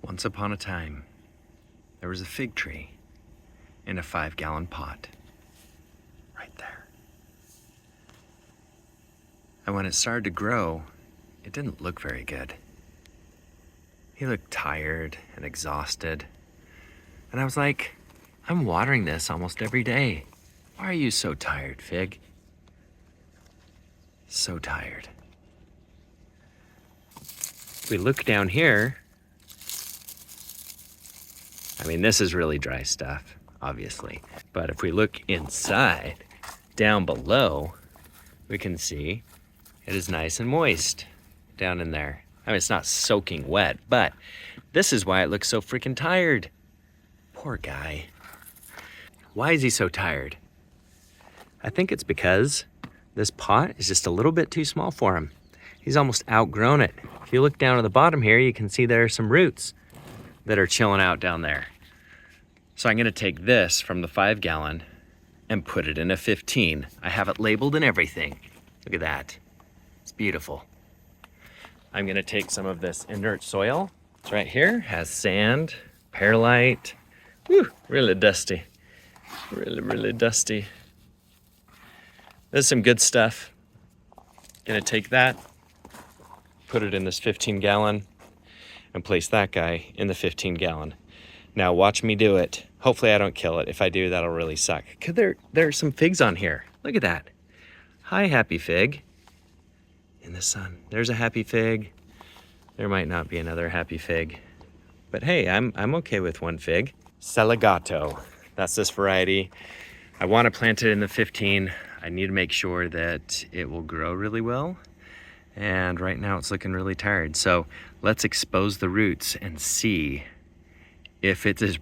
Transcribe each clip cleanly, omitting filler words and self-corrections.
Once upon a time, there was a fig tree in a 5-gallon pot, right there. And when it started to grow, it didn't look very good. He looked tired and exhausted. And I was like, I'm watering this almost every day. Why are you so tired, fig? So tired. If we look down here, I mean, this is really dry stuff, obviously. But if we look inside, down below, we can see it is nice and moist down in there. I mean, it's not soaking wet, but this is why it looks so freaking tired. Poor guy. Why is he so tired? I think it's because this pot is just a little bit too small for him. He's almost outgrown it. If you look down at the bottom here, you can see there are some roots that are chilling out down there. So I'm gonna take this from the 5-gallon and put it in a 15. I have it labeled and everything. Look at that. It's beautiful. I'm gonna take some of this inert soil. It's right here, has sand, perlite. Whew, really dusty. Really dusty. There's some good stuff. Gonna take that, put it in this 15-gallon, and place that guy in the 15-gallon. Now watch me do it. Hopefully I don't kill it. If I do, that'll really suck. Cause there are some figs on here. Look at that. Hi, happy fig. In the sun. There's a happy fig. There might not be another happy fig. But hey, I'm okay with one fig. Tselagato. That's this variety. I want to plant it in the 15. I need to make sure that it will grow really well. And right now it's looking really tired. So let's expose the roots and see if it is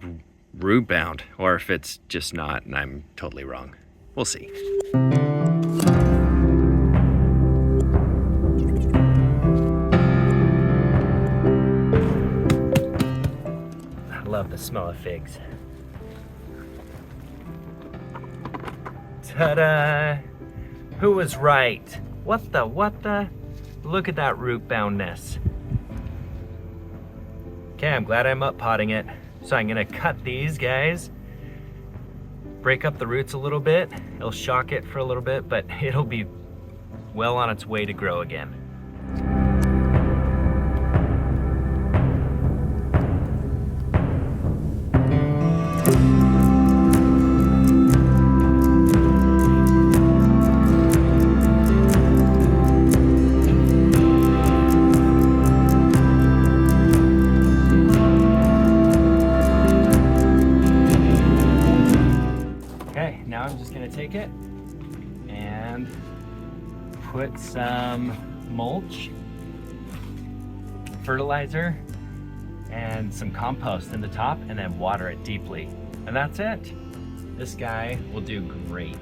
root bound or if it's just not and I'm totally wrong. We'll see. I love the smell of figs. Ta-da! Who was right? What the? Look at that root boundness. Okay, I'm glad I'm up potting it. So I'm gonna cut these guys, break up the roots a little bit. It'll shock it for a little bit, but it'll be well on its way to grow again. Now I'm just gonna take it and put some mulch, fertilizer, and some compost in the top and then water it deeply. And that's it. This guy will do great.